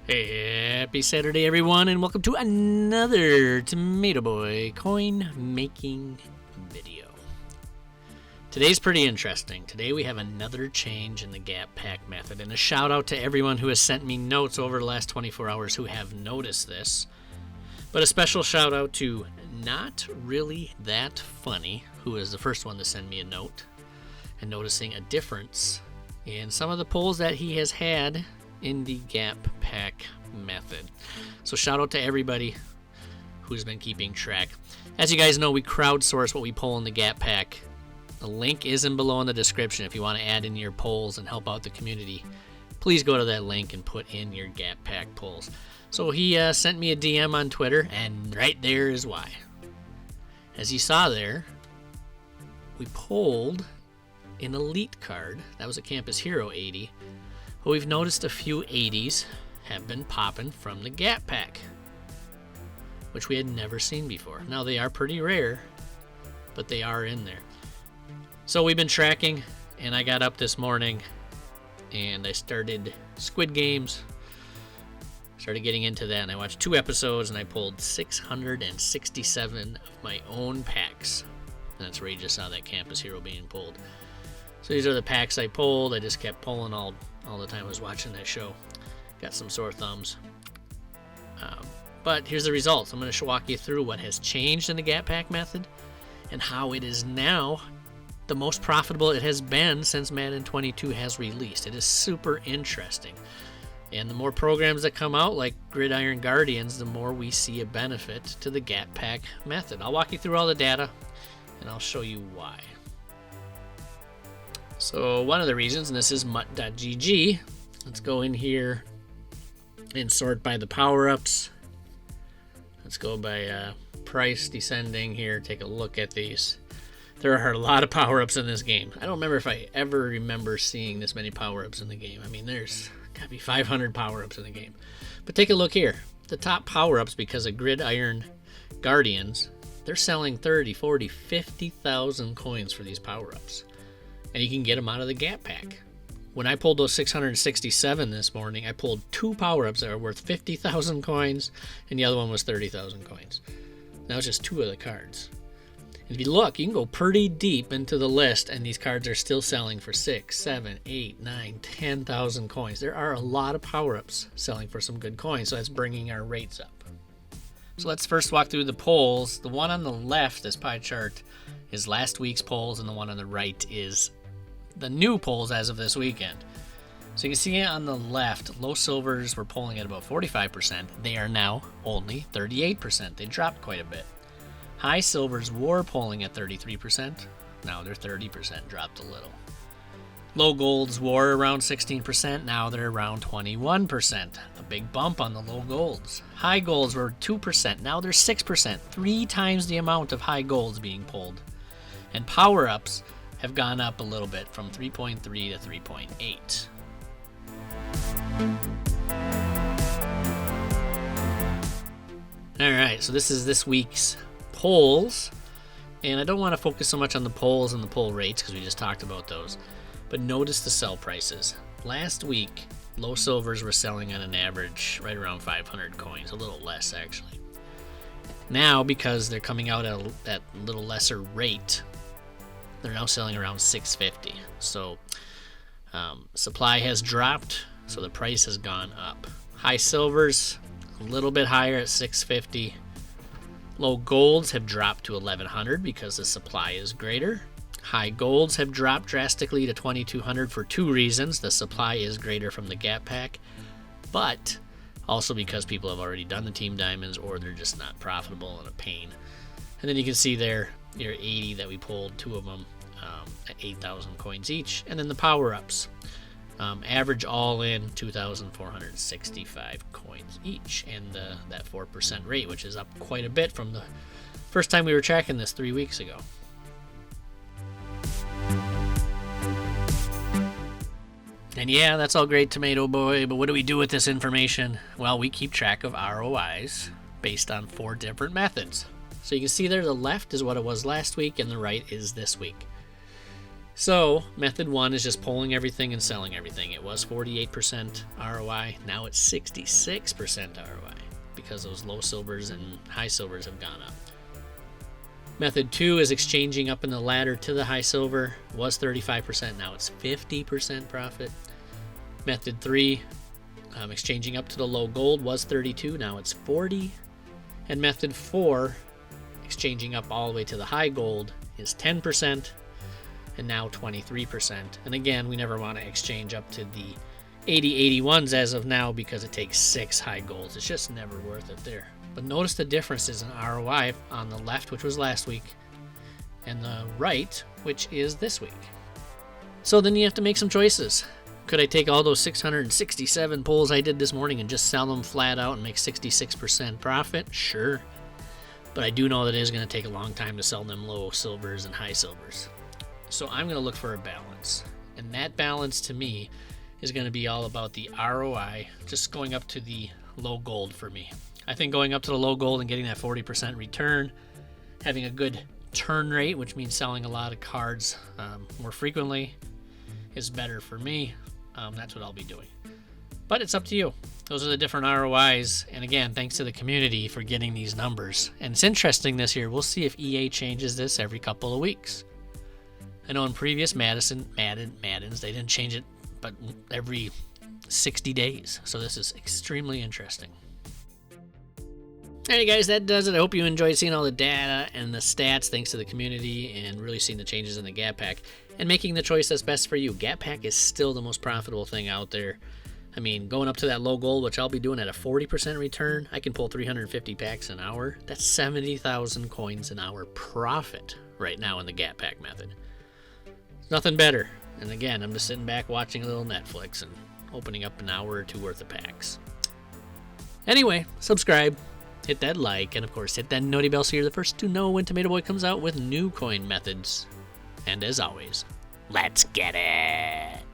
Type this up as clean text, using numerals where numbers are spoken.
Happy Saturday, everyone, and welcome to another Tomato Boy coin making video. Today's pretty interesting. Today we have another change in the gap pack method, and a shout out to everyone who has sent me notes over the last 24 hours who have noticed this. But a special shout out to Not Really That Funny, who is the first one to send me a note, and noticing a difference in some of the polls that he has had in the gap pack method. So shout out to everybody who's been keeping track. As you guys know, we crowdsource what we poll in the gap pack. The link is below in the description. If you want to add in your polls and help out the community, please go to that link and put in your gap pack polls. So he sent me a DM on Twitter, and right there is why. As you saw there, we polled an elite card. That was a Campus Hero 80. But we've noticed a few 80s have been popping from the gap pack, which we had never seen before. Now they are pretty rare, but they are in there. So we've been tracking, and I got up this morning and I started Squid Games. Started getting into that, and I watched 2 episodes, and I pulled 667 of my own packs. And that's where you just saw that Campus Hero being pulled. So these are the packs I pulled. I just kept pulling all the time I was watching that show. Got some sore thumbs. But here's the results. I'm going to walk you through what has changed in the gap pack method and how it is now the most profitable it has been since Madden 22 has released. It is super interesting. And the more programs that come out, like Gridiron Guardians, the more we see a benefit to the gap pack method. I'll walk you through all the data, and I'll show you why. So one of the reasons, and this is mutt.gg, let's go in here and sort by the power-ups. Let's go by price descending here, take a look at these. There are a lot of power-ups in this game. I don't remember if I ever remember seeing this many power-ups in the game. I mean, there's got to be 500 power-ups in the game. But take a look here. The top power-ups, because of Gridiron Guardians, they're selling 30, 40, 50,000 coins for these power-ups. And you can get them out of the gap pack. When I pulled those 667 this morning, I pulled 2 power-ups that are worth 50,000 coins, and the other one was 30,000 coins. That was just 2 of the cards. And if you look, you can go pretty deep into the list, and these cards are still selling for 6, 7, 8, 9, 10,000 coins. There are a lot of power-ups selling for some good coins, so that's bringing our rates up. So let's first walk through the polls. The one on the left, this pie chart, is last week's polls, and the one on the right is the new polls as of this weekend. So you can see on the left, low silvers were polling at about 45%. They are now only 38%. They dropped quite a bit. High silvers were polling at 33%. Now they're 30%, dropped a little. Low golds were around 16%. Now they're around 21%. A big bump on the low golds. High golds were 2%. Now they're 6%. 3 times the amount of high golds being pulled. And power-ups have gone up a little bit from 3.3 to 3.8. Alright, so this is this week's polls. And I don't want to focus so much on the polls and the poll rates because we just talked about those. But notice the sell prices. Last week, low silvers were selling on an average right around 500 coins, a little less actually. Now, because they're coming out at a little lesser rate, they're now selling around 650. So supply has dropped, so the price has gone up. High silvers, a little bit higher at 650. Low golds have dropped to 1100 because the supply is greater. High golds have dropped drastically to 2200 for 2 reasons. The supply is greater from the gap pack, but also because people have already done the team diamonds or they're just not profitable and a pain. And then you can see there your 80 that we pulled, 2 of them at 8,000 coins each. And then the power-ups, average all in 2,465 coins each, and that 4% rate, which is up quite a bit from the first time we were tracking this 3 weeks ago. And yeah, that's all great, Tomato Boy, but what do we do with this information? Well, we keep track of ROIs based on 4 different methods. So you can see there the left is what it was last week and the right is this week. So method 1 is just pulling everything and selling everything. It was 48% ROI. Now it's 66% ROI because those low silvers and high silvers have gone up. Method 2 is exchanging up in the ladder to the high silver. It was 35%. Now it's 50% profit. Method 3, exchanging up to the low gold, was 32. Now it's 40. And method 4, exchanging up all the way to the high gold, is 10%. And now 23%. And again, we never want to exchange up to the 80-81s as of now because it takes 6 high golds. It's just never worth it there. But notice the differences in ROI on the left, which was last week, and the right, which is this week. So then you have to make some choices. Could I take all those 667 pulls I did this morning and just sell them flat out and make 66% profit? Sure. But I do know that it is going to take a long time to sell them low silvers and high silvers. So I'm going to look for a balance. And that balance to me is going to be all about the ROI, just going up to the low gold for me. I think going up to the low gold and getting that 40% return, having a good turn rate, which means selling a lot of cards more frequently, is better for me. That's what I'll be doing. But it's up to you. Those are the different ROIs. And again, thanks to the community for getting these numbers. And it's interesting this year. We'll see if EA changes this every couple of weeks. I know in previous Maddens, they didn't change it, but every 60 days. So this is extremely interesting. Alright guys, that does it. I hope you enjoyed seeing all the data and the stats thanks to the community and really seeing the changes in the Gap Pack and making the choice that's best for you. Gap Pack is still the most profitable thing out there. I mean, going up to that low gold, which I'll be doing at a 40% return, I can pull 350 packs an hour. That's 70,000 coins an hour profit right now in the Gap Pack method. Nothing better. And again, I'm just sitting back watching a little Netflix and opening up an hour or two worth of packs. Anyway, subscribe, hit that like, and of course hit that noti bell so you're the first to know when Tomato Boy comes out with new coin methods. And as always, let's get it!